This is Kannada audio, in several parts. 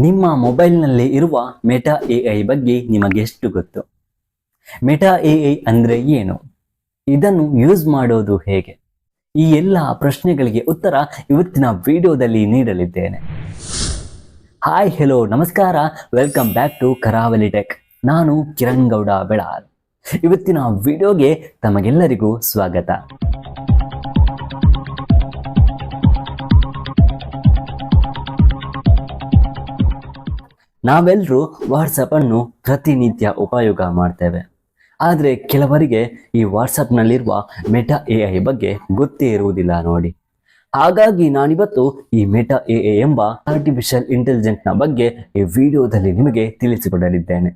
ನಿಮ್ಮ ಮೊಬೈಲ್ನಲ್ಲಿ ಇರುವ ಮೆಟಾ ಎಐ ಬಗ್ಗೆ ನಿಮಗೆ ಎಷ್ಟು ಗೊತ್ತು? ಮೆಟಾ ಎಐ ಅಂದ್ರೆ ಏನು? ಇದನ್ನು ಯೂಸ್ ಮಾಡೋದು ಹೇಗೆ? ಈ ಎಲ್ಲ ಪ್ರಶ್ನೆಗಳಿಗೆ ಉತ್ತರ ಇವತ್ತಿನ ವಿಡಿಯೋದಲ್ಲಿ ನೀಡಲಿದ್ದೇನೆ. ಹಾಯ್ ಹೆಲೋ ನಮಸ್ಕಾರ, ವೆಲ್ಕಮ್ ಬ್ಯಾಕ್ ಟು ಕರಾವಳಿ ಟೆಕ್. ನಾನು ಕಿರಣ್ ಗೌಡ ಬೆಳಾರ್. ಇವತ್ತಿನ ವಿಡಿಯೋಗೆ ತಮಗೆಲ್ಲರಿಗೂ ಸ್ವಾಗತ. ನಾವೆಲ್ಲರೂ ವಾಟ್ಸಪ್ ಅನ್ನು ಪ್ರತಿನಿತ್ಯ ಉಪಯೋಗ ಮಾಡ್ತೇವೆ. ಆದರೆ ಕೆಲವರಿಗೆ ಈ ವಾಟ್ಸಪ್ನಲ್ಲಿರುವ ಮೆಟಾ ಎಐ ಬಗ್ಗೆ ಗೊತ್ತೇ ಇರುವುದಿಲ್ಲ ನೋಡಿ. ಹಾಗಾಗಿ ನಾನಿವತ್ತು ಈ ಮೆಟಾ ಎಐ ಎಂಬ ಆರ್ಟಿಫಿಷಿಯಲ್ ಇಂಟೆಲಿಜೆನ್ಸ್ನ ಬಗ್ಗೆ ಈ ವಿಡಿಯೋದಲ್ಲಿ ನಿಮಗೆ ತಿಳಿಸಿಕೊಡಲಿದ್ದೇನೆ.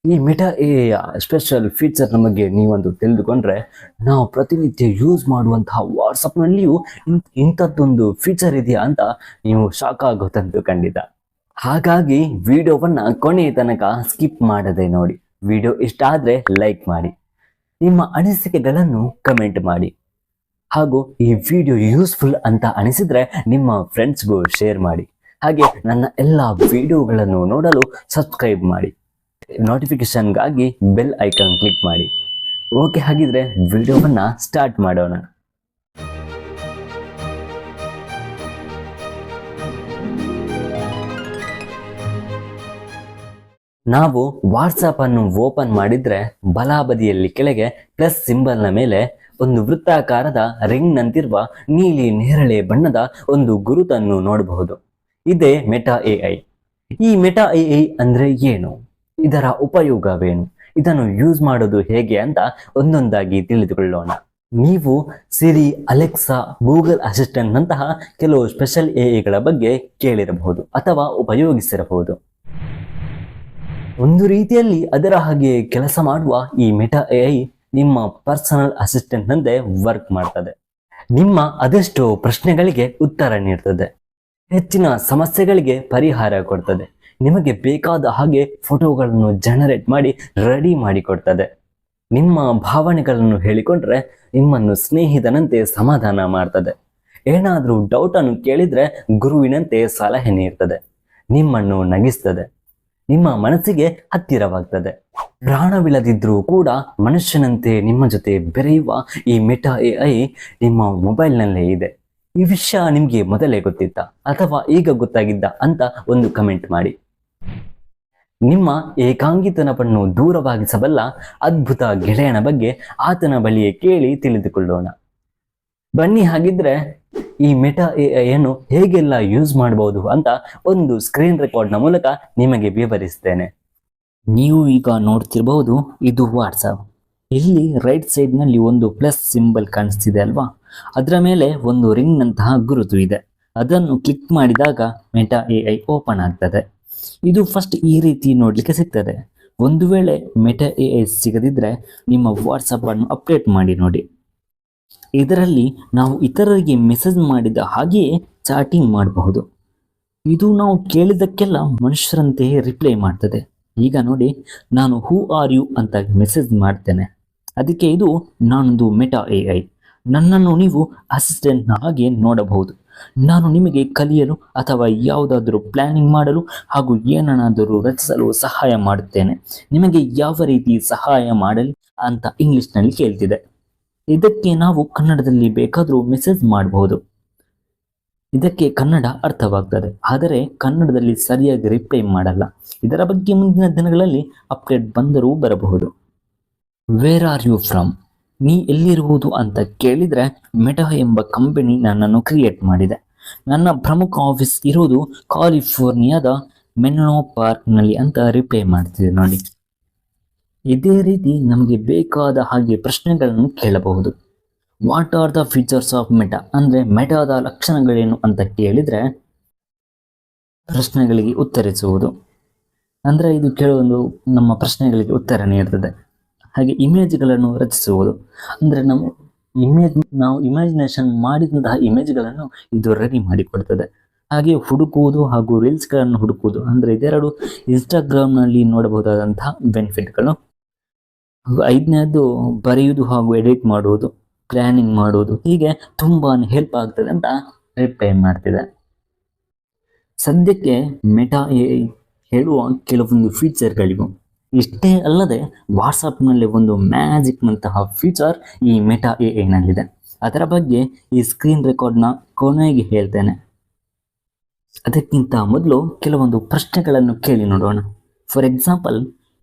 ಈ ಮೆಟಾ ಎಐಯ ಸ್ಪೆಷಲ್ ಫೀಚರ್ನ ಬಗ್ಗೆ ನೀವೊಂದು ತಿಳಿದುಕೊಂಡ್ರೆ, ನಾವು ಪ್ರತಿನಿತ್ಯ ಯೂಸ್ ಮಾಡುವಂತಹ ವಾಟ್ಸಪ್ನಲ್ಲಿಯೂ ಇಂಥದ್ದೊಂದು ಫೀಚರ್ ಇದೆಯಾ ಅಂತ ನೀವು ಶಾಕ್ ಆಗೋದಂತೂ ಖಂಡಿತ. ಹಾಗಾಗಿ ವಿಡಿಯೋವನ್ನ ಕೊನೆಯ ತನಕ ಸ್ಕಿಪ್ ಮಾಡದೆ ನೋಡಿ. ವಿಡಿಯೋ ಇಷ್ಟ ಆದರೆ ಲೈಕ್ ಮಾಡಿ, ನಿಮ್ಮ ಅನಿಸಿಕೆಗಳನ್ನು ಕಮೆಂಟ್ ಮಾಡಿ, ಹಾಗೂ ಈ ವಿಡಿಯೋ ಯೂಸ್ಫುಲ್ ಅಂತ ಅನಿಸಿದ್ರೆ ನಿಮ್ಮ ಫ್ರೆಂಡ್ಸ್ಗೂ ಶೇರ್ ಮಾಡಿ. ಹಾಗೆ ನನ್ನ ಎಲ್ಲ ವಿಡಿಯೋಗಳನ್ನು ನೋಡಲು ಸಬ್ಸ್ಕ್ರೈಬ್ ಮಾಡಿ, ನೋಟಿಫಿಕೇಶನ್ಗಾಗಿ ಬೆಲ್ ಐಕಾನ್ ಕ್ಲಿಕ್ ಮಾಡಿ. ಓಕೆ, ಹಾಗಿದ್ರೆ ವಿಡಿಯೋವನ್ನ ಸ್ಟಾರ್ಟ್ ಮಾಡೋಣ. ನಾವು ವಾಟ್ಸಪ್ ಅನ್ನು ಓಪನ್ ಮಾಡಿದ್ರೆ ಬಲಬದಿಯಲ್ಲಿ ಕೆಳಗೆ ಪ್ಲಸ್ ಸಿಂಬಲ್ನ ಮೇಲೆ ಒಂದು ವೃತ್ತಾಕಾರದ ರಿಂಗ್ ನಂತಿರುವ ನೀಲಿ ನೇರಳೆ ಬಣ್ಣದ ಒಂದು ಗುರುತನ್ನು ನೋಡಬಹುದು. ಇದೇ ಮೆಟಾ ಎಐ. ಈ ಮೆಟಾ ಎಐ ಅಂದ್ರೆ ಏನು? ಇದರ ಉಪಯೋಗವೇನು? ಇದನ್ನು ಯೂಸ್ ಮಾಡೋದು ಹೇಗೆ ಅಂತ ಒಂದೊಂದಾಗಿ ತಿಳಿದುಕೊಳ್ಳೋಣ. ನೀವು ಸಿರಿ, ಅಲೆಕ್ಸಾ, ಗೂಗಲ್ ಅಸಿಸ್ಟೆಂಟ್ ನಂತಹ ಕೆಲವು ಸ್ಪೆಷಲ್ ಎಐಗಳ ಬಗ್ಗೆ ಕೇಳಿರಬಹುದು ಅಥವಾ ಉಪಯೋಗಿಸಿರಬಹುದು. ಒಂದು ರೀತಿಯಲ್ಲಿ ಅದರ ಹಾಗೆ ಕೆಲಸ ಮಾಡುವ ಈ ಮೆಟಾ ಎಐ ನಿಮ್ಮ ಪರ್ಸನಲ್ ಅಸಿಸ್ಟೆಂಟ್ ನಂತೆ ವರ್ಕ್ ಮಾಡ್ತದೆ. ನಿಮ್ಮ ಅದೆಷ್ಟೋ ಪ್ರಶ್ನೆಗಳಿಗೆ ಉತ್ತರ ನೀಡ್ತದೆ, ಹೆಚ್ಚಿನ ಸಮಸ್ಯೆಗಳಿಗೆ ಪರಿಹಾರ ಕೊಡ್ತದೆ, ನಿಮಗೆ ಬೇಕಾದ ಹಾಗೆ ಫೋಟೋಗಳನ್ನು ಜನರೇಟ್ ಮಾಡಿ ರೆಡಿ ಮಾಡಿ ಕೊಡ್ತದೆ. ನಿಮ್ಮ ಭಾವನೆಗಳನ್ನು ಹೇಳಿಕೊಂಡ್ರೆ ನಿಮ್ಮನ್ನು ಸ್ನೇಹಿತನಂತೆ ಸಮಾಧಾನ ಮಾಡ್ತದೆ. ಏನಾದರೂ ಡೌಟನ್ನು ಕೇಳಿದ್ರೆ ಗುರುವಿನಂತೆ ಸಲಹೆ ನೀಡ್ತದೆ, ನಿಮ್ಮನ್ನು ನಗಿಸ್ತದೆ, ನಿಮ್ಮ ಮನಸ್ಸಿಗೆ ಹತ್ತಿರವಾಗ್ತದೆ. ಪ್ರಾಣವಿಲ್ಲದಿದ್ರೂ ಕೂಡ ಮನುಷ್ಯನಂತೆ ನಿಮ್ಮ ಜೊತೆ ಬೆರೆಯುವ ಈ ಮೆಟಾ ಎಐ ನಿಮ್ಮ ಮೊಬೈಲ್ನಲ್ಲೇ ಇದೆ. ಈ ವಿಷಯ ನಿಮಗೆ ಮೊದಲೇ ಗೊತ್ತಿತ್ತಾ ಅಥವಾ ಈಗ ಗೊತ್ತಾಗಿದ್ದ ಅಂತ ಒಂದು ಕಮೆಂಟ್ ಮಾಡಿ. ನಿಮ್ಮ ಏಕಾಂಗಿತನವನ್ನು ದೂರವಾಗಿಸಬಲ್ಲ ಅದ್ಭುತ ಗೆಳೆಯನ ಬಗ್ಗೆ ಆತನ ಬಳಿಯೇ ಕೇಳಿ ತಿಳಿದುಕೊಳ್ಳೋಣ. ಬನ್ನಿ, ಹಾಗಿದ್ರೆ ಈ ಮೆಟಾ ಎಐ ಅನ್ನು ಹೇಗೆಲ್ಲ ಯೂಸ್ ಮಾಡಬಹುದು ಅಂತ ಒಂದು ಸ್ಕ್ರೀನ್ ರೆಕಾರ್ಡ್ನ ಮೂಲಕ ನಿಮಗೆ ವಿವರಿಸ್ತೇನೆ. ನೀವು ಈಗ ನೋಡ್ತಿರಬಹುದು, ಇದು ವಾಟ್ಸಪ್. ಇಲ್ಲಿ ರೈಟ್ ಸೈಡ್ನಲ್ಲಿ ಒಂದು ಪ್ಲಸ್ ಸಿಂಬಲ್ ಕಾಣಿಸ್ತಿದೆ ಅಲ್ವಾ? ಅದರ ಮೇಲೆ ಒಂದು ರಿಂಗ್ ನಂತಹ ಗುರುತು ಇದೆ. ಅದನ್ನು ಕ್ಲಿಕ್ ಮಾಡಿದಾಗ ಮೆಟಾ ಎಐ ಓಪನ್ ಆಗ್ತದೆ. ಇದು ಫಸ್ಟ್ ಈ ರೀತಿ ನೋಡ್ಲಿಕ್ಕೆ ಸಿಗ್ತದೆ. ಒಂದು ವೇಳೆ ಮೆಟಾ ಎಐ ಸಿಗದಿದ್ರೆ ನಿಮ್ಮ ವಾಟ್ಸಪ್ ಅನ್ನು ಅಪ್ಡೇಟ್ ಮಾಡಿ ನೋಡಿ. ಇದರಲ್ಲಿ ನಾವು ಇತರರಿಗೆ ಮೆಸೇಜ್ ಮಾಡಿದ ಹಾಗೆಯೇ ಚಾಟಿಂಗ್ ಮಾಡಬಹುದು. ಇದು ನಾವು ಕೇಳಿದಕ್ಕೆಲ್ಲ ಮನುಷ್ಯರಂತೆಯೇ ರಿಪ್ಲೈ ಮಾಡ್ತದೆ. ಈಗ ನೋಡಿ, ನಾನು ಹೂ ಆರ್ ಯು ಅಂತ ಮೆಸೇಜ್ ಮಾಡ್ತೇನೆ, ಅದಕ್ಕೆ ಇದು ನಾನೊಂದು ಮೆಟಾ ಎಐ. ನನ್ನನ್ನು ನೀವು ಅಸಿಸ್ಟೆಂಟ್ನ ಹಾಗೆ ನೋಡಬಹುದು. ನಾನು ನಿಮಗೆ ಕಲಿಯಲು ಅಥವಾ ಯಾವುದಾದರೂ ಪ್ಲಾನಿಂಗ್ ಮಾಡಲು ಹಾಗೂ ಏನನ್ನಾದರೂ ರಚಿಸಲು ಸಹಾಯ ಮಾಡುತ್ತೇನೆ. ನಿಮಗೆ ಯಾವ ರೀತಿ ಸಹಾಯ ಮಾಡಲಿ ಅಂತ ಇಂಗ್ಲಿಷ್ನಲ್ಲಿ ಕೇಳ್ತಿದೆ. ಇದಕ್ಕೆ ನಾವು ಕನ್ನಡದಲ್ಲಿ ಬೇಕಾದರೂ ಮೆಸೇಜ್ ಮಾಡಬಹುದು. ಇದಕ್ಕೆ ಕನ್ನಡ ಅರ್ಥವಾಗ್ತದೆ, ಆದರೆ ಕನ್ನಡದಲ್ಲಿ ಸರಿಯಾಗಿ ರಿಪ್ಲೈ ಮಾಡಲ್ಲ. ಇದರ ಬಗ್ಗೆ ಮುಂದಿನ ದಿನಗಳಲ್ಲಿ ಅಪ್ಡೇಟ್ ಬಂದರೂ ಬರಬಹುದು. Where are you from? ನೀ ಎಲ್ಲಿರುವುದು ಅಂತ ಕೇಳಿದರೆ ಮೆಟಾ ಎಂಬ ಕಂಪನಿ ನನ್ನನ್ನು ಕ್ರಿಯೇಟ್ ಮಾಡಿದೆ. ನನ್ನ ಪ್ರಮುಖ ಆಫೀಸ್ ಇರೋದು ಕ್ಯಾಲಿಫೋರ್ನಿಯಾದ ಮೆನ್ಲೋ ಪಾರ್ಕ್ನಲ್ಲಿ ಅಂತ ರಿಪ್ಲೈ ಮಾಡ್ತಿದೆ ನೋಡಿ. ಇದೇ ರೀತಿ ನಮಗೆ ಬೇಕಾದ ಹಾಗೆ ಪ್ರಶ್ನೆಗಳನ್ನು ಕೇಳಬಹುದು. What are the features of meta? ಅಂದರೆ ಮೆಟಾದ ಲಕ್ಷಣಗಳೇನು ಅಂತ ಕೇಳಿದರೆ ಪ್ರಶ್ನೆಗಳಿಗೆ ಉತ್ತರಿಸುವುದು. ಅಂದರೆ ಇದು ಕೆಲವೊಂದು ನಮ್ಮ ಪ್ರಶ್ನೆಗಳಿಗೆ ಉತ್ತರ ನೀಡುತ್ತದೆ. ಹಾಗೆ ಇಮೇಜ್ಗಳನ್ನು ರಚಿಸುವುದು, ಅಂದರೆ ನಾವು ಇಮ್ಯಾಜಿನೇಷನ್ ಮಾಡಿದಂತಹ ಇಮೇಜ್ಗಳನ್ನು ಇದು ರೆಡಿ ಮಾಡಿಕೊಡ್ತದೆ. ಹಾಗೆ ಹುಡುಕುವುದು ಹಾಗೂ ರೀಲ್ಸ್ಗಳನ್ನು ಹುಡುಕುವುದು, ಅಂದರೆ ಇದೆರಡು ಇನ್ಸ್ಟಾಗ್ರಾಮ್ನಲ್ಲಿ ನೋಡಬಹುದಾದಂತಹ ಬೆನಿಫಿಟ್ಗಳು. ಹಾಗೂ ಐದನೇದು ಬರೆಯುವುದು ಹಾಗೂ ಎಡಿಟ್ ಮಾಡುವುದು, ಪ್ಲಾನಿಂಗ್ ಮಾಡುವುದು, ಹೀಗೆ ತುಂಬಾ ಹೆಲ್ಪ್ ಆಗ್ತದೆ ಅಂತ ರಿಪ್ಲೈ ಮಾಡ್ತಿದೆ. ಸದ್ಯಕ್ಕೆ ಮೆಟಾ ಎಐ ಹೇಳುವ ಕೆಲವೊಂದು ಫೀಚರ್ಗಳಿವು. ಇಷ್ಟೇ ಅಲ್ಲದೆ ವಾಟ್ಸಪ್ನಲ್ಲಿ ಒಂದು ಮ್ಯಾಜಿಕ್ನಂತಹ ಫೀಚರ್ ಈ ಮೆಟಾ ಎಐನಲ್ಲಿದೆ. ಅದರ ಬಗ್ಗೆ ಈ ಸ್ಕ್ರೀನ್ ರೆಕಾರ್ಡ್ನ ಕೊನೆಗೆ ಹೇಳ್ತೇನೆ. ಅದಕ್ಕಿಂತ ಮೊದಲು ಕೆಲವೊಂದು ಪ್ರಶ್ನೆಗಳನ್ನು ಕೇಳಿ ನೋಡೋಣ. For example,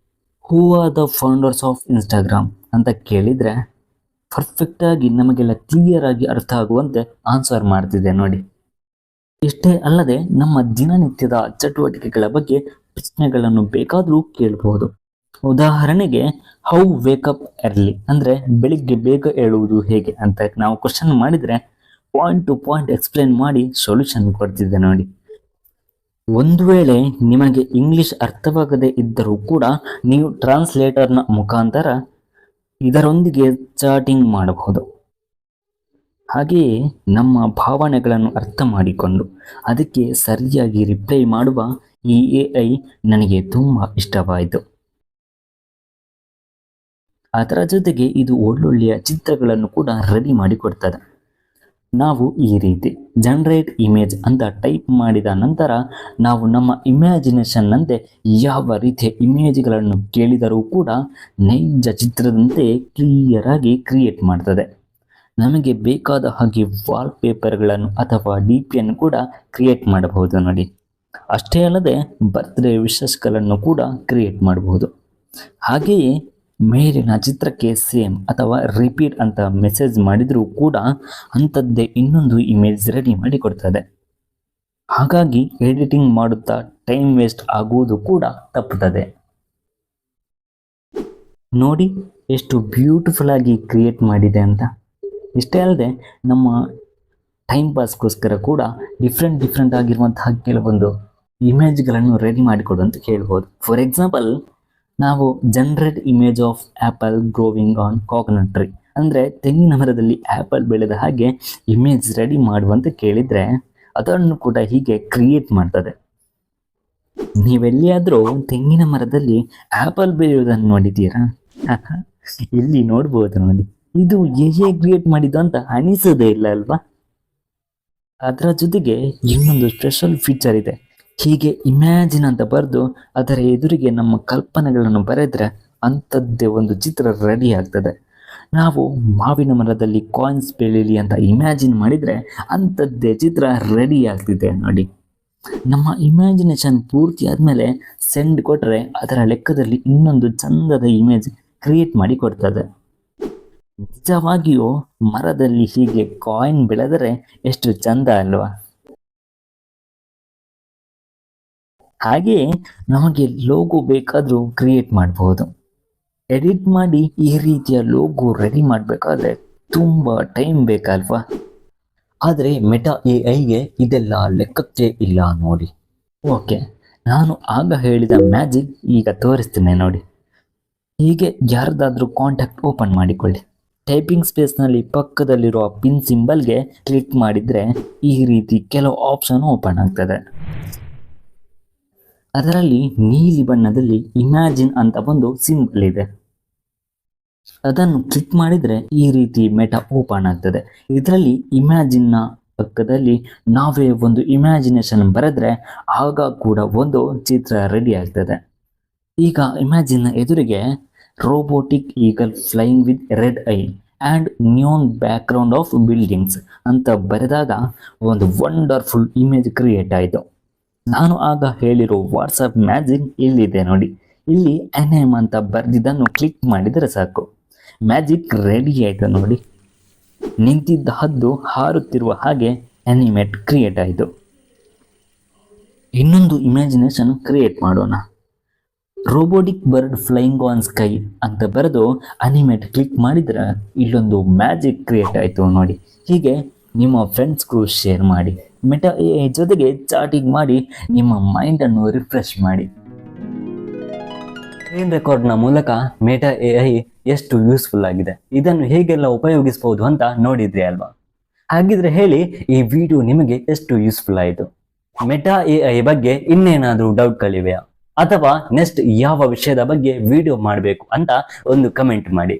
who are the founders of Instagram ಅಂತ ಕೇಳಿದರೆ ಪರ್ಫೆಕ್ಟಾಗಿ ನಮಗೆಲ್ಲ ಕ್ಲಿಯರ್ ಆಗಿ ಅರ್ಥ ಆಗುವಂತೆ ಆನ್ಸರ್ ಮಾಡ್ತಿದೆ ನೋಡಿ. ಇಷ್ಟೇ ಅಲ್ಲದೆ ನಮ್ಮ ದಿನನಿತ್ಯದ ಚಟುವಟಿಕೆಗಳ ಬಗ್ಗೆ ಪ್ರಶ್ನೆಗಳನ್ನು ಬೇಕಾದರೂ ಕೇಳಬಹುದು. ಉದಾಹರಣೆಗೆ, ಹೌ ವೇಕಪ್ ಎರ್ಲಿ ಅಂದರೆ ಬೆಳಿಗ್ಗೆ ಬೇಗ ಏಳುವುದು ಹೇಗೆ ಅಂತ ನಾವು ಕ್ವಶನ್ ಮಾಡಿದರೆ ಪಾಯಿಂಟ್ ಟು ಪಾಯಿಂಟ್ ಎಕ್ಸ್ಪ್ಲೇನ್ ಮಾಡಿ ಸೊಲ್ಯೂಷನ್ ಕೊಡ್ತಿದ್ದೆ ನೋಡಿ. ಒಂದು ವೇಳೆ ನಿಮಗೆ ಇಂಗ್ಲಿಷ್ ಅರ್ಥವಾಗದೇ ಇದ್ದರೂ ಕೂಡ ನೀವು ಟ್ರಾನ್ಸ್ಲೇಟರ್ನ ಮುಖಾಂತರ ಇದರೊಂದಿಗೆ ಚಾಟಿಂಗ್ ಮಾಡಬಹುದು. ಹಾಗೆಯೇ ನಮ್ಮ ಭಾವನೆಗಳನ್ನು ಅರ್ಥ ಮಾಡಿಕೊಂಡು ಅದಕ್ಕೆ ಸರಿಯಾಗಿ ರಿಪ್ಲೈ ಮಾಡುವ ಈ ಎಐ ನನಗೆ ತುಂಬ ಇಷ್ಟವಾಯಿತು. ಅದರ ಜೊತೆಗೆ ಇದು ಒಳ್ಳೊಳ್ಳೆಯ ಚಿತ್ರಗಳನ್ನು ಕೂಡ ರೆಡಿ ಮಾಡಿಕೊಡ್ತದೆ. ನಾವು ಈ ರೀತಿ ಜನರೇಟ್ ಇಮೇಜ್ ಅಂತ ಟೈಪ್ ಮಾಡಿದ ನಂತರ ನಾವು ನಮ್ಮ ಇಮ್ಯಾಜಿನೇಷನ್ನಂತೆ ಯಾವ ರೀತಿಯ ಇಮೇಜ್ಗಳನ್ನು ಕೇಳಿದರೂ ಕೂಡ ನೈಜ ಚಿತ್ರದಂತೆ ಕ್ಲಿಯರ್ ಆಗಿ ಕ್ರಿಯೇಟ್ ಮಾಡ್ತದೆ. ನಮಗೆ ಬೇಕಾದ ಹಾಗೆ ವಾಲ್ಪೇಪರ್ಗಳನ್ನು ಅಥವಾ DP ಕೂಡ ಕ್ರಿಯೇಟ್ ಮಾಡಬಹುದು ನೋಡಿ. ಅಷ್ಟೇ ಅಲ್ಲದೆ ಬರ್ತ್ಡೇ ವಿಶಸ್ಗಳನ್ನು ಕೂಡ ಕ್ರಿಯೇಟ್ ಮಾಡಬಹುದು. ಹಾಗೆಯೇ ಮೇಲಿನ ಚಿತ್ರಕ್ಕೆ ಸೇಮ್ ಅಥವಾ ರಿಪೀಟ್ ಅಂತ ಮೆಸೇಜ್ ಮಾಡಿದರೂ ಕೂಡ ಅಂಥದ್ದೇ ಇನ್ನೊಂದು ಇಮೇಜ್ ರೆಡಿ ಮಾಡಿ ಕೊಡ್ತದೆ. ಹಾಗಾಗಿ ಎಡಿಟಿಂಗ್ ಮಾಡುತ್ತಾ ಟೈಮ್ ವೇಸ್ಟ್ ಆಗುವುದು ಕೂಡ ತಪ್ಪುತ್ತದೆ. ನೋಡಿ ಎಷ್ಟು ಬ್ಯೂಟಿಫುಲ್ ಆಗಿ ಕ್ರಿಯೇಟ್ ಮಾಡಿದೆ ಅಂತ. ಇಷ್ಟೇ ಅಲ್ಲದೆ ನಮ್ಮ ಟೈಮ್ ಪಾಸ್ಗೋಸ್ಕರ ಕೂಡ ಡಿಫ್ರೆಂಟ್ ಆಗಿರುವಂತಹ ಕೆಲವೊಂದು ಇಮೇಜ್ಗಳನ್ನು ರೆಡಿ ಮಾಡಿಕೊಡು ಅಂತ ಹೇಳ್ಬೋದು. ಫಾರ್ ಎಕ್ಸಾಂಪಲ್, ನಾವು generate image of apple growing on coconut tree ಅಂದರೆ ತೆಂಗಿನ ಮರದಲ್ಲಿ ಆ್ಯಪಲ್ ಬೆಳೆದ ಹಾಗೆ ಇಮೇಜ್ ರೆಡಿ ಮಾಡುವಂತ ಕೇಳಿದರೆ ಅದನ್ನು ಕೂಡ ಹೀಗೆ ಕ್ರಿಯೇಟ್ ಮಾಡ್ತದೆ. ನೀವೆಲ್ಲಿಯಾದರೂ ತೆಂಗಿನ ಮರದಲ್ಲಿ ಆ್ಯಪಲ್ ಬೆಳೆಯುವುದನ್ನು ನೋಡಿದ್ದೀರಾ? ಇಲ್ಲಿ ನೋಡ್ಬೋದು ನೋಡಿ. ಇದು ಹೇಗೆ ಕ್ರಿಯೇಟ್ ಮಾಡಿದ್ದು ಅಂತ ಅನಿಸೋದೇ ಇಲ್ಲ ಅಲ್ವಾ? ಅದರ ಜೊತೆಗೆ ಇನ್ನೊಂದು ಸ್ಪೆಷಲ್ ಫೀಚರ್ ಇದೆ. ಹೀಗೆ ಇಮ್ಯಾಜಿನ್ ಅಂತ ಬರೆದು ಅದರ ಎದುರಿಗೆ ನಮ್ಮ ಕಲ್ಪನೆಗಳನ್ನು ಬರೆದ್ರೆ ಅಂಥದ್ದೇ ಒಂದು ಚಿತ್ರ ರೆಡಿ ಆಗ್ತದೆ. ನಾವು ಮಾವಿನ ಮರದಲ್ಲಿ ಕಾಯಿನ್ಸ್ ಬೆಳೀಲಿ ಅಂತ ಇಮ್ಯಾಜಿನ್ ಮಾಡಿದರೆ ಅಂಥದ್ದೇ ಚಿತ್ರ ರೆಡಿ ಆಗ್ತಿದೆ ನೋಡಿ. ನಮ್ಮ ಇಮ್ಯಾಜಿನೇಷನ್ ಪೂರ್ತಿ ಆದಮೇಲೆ ಸೆಂಡ್ ಕೊಟ್ಟರೆ ಅದರ ಲೆಕ್ಕದಲ್ಲಿ ಇನ್ನೊಂದು ಚಂದದ ಇಮೇಜ್ ಕ್ರಿಯೇಟ್ ಮಾಡಿ ಕೊಡ್ತದೆ. ನಿಜವಾಗಿಯೂ ಮರದಲ್ಲಿ ಹೀಗೆ ಕಾಯಿನ್ ಬೆಳೆದರೆ ಎಷ್ಟು ಚಂದ ಅಲ್ವಾ? ಹಾಗೆಯೇ ನಮಗೆ ಲೋಗೋ ಬೇಕಾದರೂ ಕ್ರಿಯೇಟ್ ಮಾಡಬಹುದು. ಎಡಿಟ್ ಮಾಡಿ ಈ ರೀತಿಯ ಲೋಗೋ ರೆಡಿ ಮಾಡಬೇಕಾದ್ರೆ ತುಂಬ ಟೈಮ್ ಬೇಕಲ್ವಾ? ಆದರೆ ಮೆಟಾ ಎಐಗೆ ಇದೆಲ್ಲ ಲೆಕ್ಕಕ್ಕೆ ಇಲ್ಲ ನೋಡಿ. ಓಕೆ, ನಾನು ಆಗ ಹೇಳಿದ ಮ್ಯಾಜಿಕ್ ಈಗ ತೋರಿಸ್ತೇನೆ ನೋಡಿ. ಹೀಗೆ ಯಾರ್ದಾದ್ರೂ ಕಾಂಟ್ಯಾಕ್ಟ್ ಓಪನ್ ಮಾಡಿಕೊಳ್ಳಿ. ಟೈಪಿಂಗ್ ಸ್ಪೇಸ್ನಲ್ಲಿ ಪಕ್ಕದಲ್ಲಿರುವ ಪಿನ್ ಸಿಂಬಲ್ಗೆ ಕ್ಲಿಕ್ ಮಾಡಿದರೆ ಈ ರೀತಿ ಕೆಲವು ಆಪ್ಷನ್ ಓಪನ್ ಆಗ್ತದೆ. ಅದರಲ್ಲಿ ನೀಲಿ ಬಣ್ಣದಲ್ಲಿ ಇಮ್ಯಾಜಿನ್ ಅಂತ ಒಂದು ಸಿಂಬಲ್ ಇದೆ. ಅದನ್ನು ಕ್ಲಿಕ್ ಮಾಡಿದರೆ ಈ ರೀತಿ ಮೆಟಾ ಓಪನ್ ಆಗ್ತದೆ. ಇದರಲ್ಲಿ ಇಮ್ಯಾಜಿನ್ನ ಪಕ್ಕದಲ್ಲಿ ನಾವೇ ಒಂದು ಇಮ್ಯಾಜಿನೇಷನ್ ಬರೆದ್ರೆ ಆಗ ಕೂಡ ಒಂದು ಚಿತ್ರ ರೆಡಿ ಆಗ್ತದೆ. ಈಗ ಇಮ್ಯಾಜಿನ್ನ ಎದುರಿಗೆ robotic eagle flying with red eye and neon background of buildings ಅಂತ ಬರೆದಾಗ ಒಂದು ವಂಡರ್ಫುಲ್ ಇಮೇಜ್ ಕ್ರಿಯೇಟ್ ಆಯಿತು. ನಾನು ಆಗ ಹೇಳಿರೋ ವಾಟ್ಸಪ್ ಮ್ಯಾಜಿಕ್ ಇಲ್ಲಿದೆ ನೋಡಿ. ಇಲ್ಲಿ ಎನ್ಎಮ್ ಅಂತ ಬರೆದಿದ್ದನ್ನು ಕ್ಲಿಕ್ ಮಾಡಿದರೆ ಸಾಕು, ಮ್ಯಾಜಿಕ್ ರೆಡಿ ಆಯಿತು ನೋಡಿ. ನಿಂತಿದ್ದ ಹದ್ದು ಹಾರುತ್ತಿರುವ ಹಾಗೆ ಅನಿಮೇಟ್ ಕ್ರಿಯೇಟ್ ಆಯಿತು. ಇನ್ನೊಂದು ಇಮ್ಯಾಜಿನೇಷನ್ ಕ್ರಿಯೇಟ್ ಮಾಡೋಣ. Robotic bird flying on sky ಅಂತ ಬರೆದು ಅನಿಮೇಟ್ ಕ್ಲಿಕ್ ಮಾಡಿದರೆ ಇಲ್ಲೊಂದು ಮ್ಯಾಜಿಕ್ ಕ್ರಿಯೇಟ್ ಆಯಿತು ನೋಡಿ. ಹೀಗೆ ನಿಮ್ಮ ಫ್ರೆಂಡ್ಸ್ಗೂ ಶೇರ್ ಮಾಡಿ. ಮೆಟಾ ಎಐ ಜೊತೆಗೆ ಚಾಟಿಂಗ್ ಮಾಡಿ ನಿಮ್ಮ ಮೈಂಡನ್ನು ರಿಫ್ರೆಶ್ ಮಾಡಿ. ಸ್ಕ್ರೀನ್ ರೆಕಾರ್ಡ್ನ ಮೂಲಕ ಮೆಟಾ ಎಐ ಎಷ್ಟು ಯೂಸ್ಫುಲ್ ಆಗಿದೆ, ಇದನ್ನು ಹೇಗೆಲ್ಲ ಉಪಯೋಗಿಸಬಹುದು ಅಂತ ನೋಡಿದ್ರಿ ಅಲ್ವಾ? ಹಾಗಿದ್ರೆ ಹೇಳಿ, ಈ ವಿಡಿಯೋ ನಿಮಗೆ ಎಷ್ಟು ಯೂಸ್ಫುಲ್ ಆಯಿತು? ಮೆಟಾ ಎಐ ಬಗ್ಗೆ ಇನ್ನೇನಾದರೂ ಡೌಟ್ಗಳಿವೆಯಾ? ಅಥವಾ ನೆಕ್ಸ್ಟ್ ಯಾವ ವಿಷಯದ ಬಗ್ಗೆ ವಿಡಿಯೋ ಮಾಡಬೇಕು ಅಂತ ಒಂದು ಕಮೆಂಟ್ ಮಾಡಿ.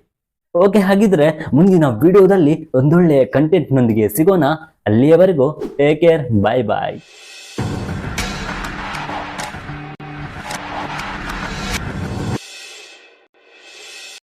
ಓಕೆ, ಹಾಗಿದ್ರೆ ಮುಂದಿನ ವಿಡಿಯೋದಲ್ಲಿ ಒಂದೊಳ್ಳೆಯ ಕಂಟೆಂಟ್ನೊಂದಿಗೆ ಸಿಗೋಣ. ಅಲ್ಲಿಯವರೆಗೂ ಟೇಕ್ ಕೇರ್, ಬಾಯ್ ಬಾಯ್.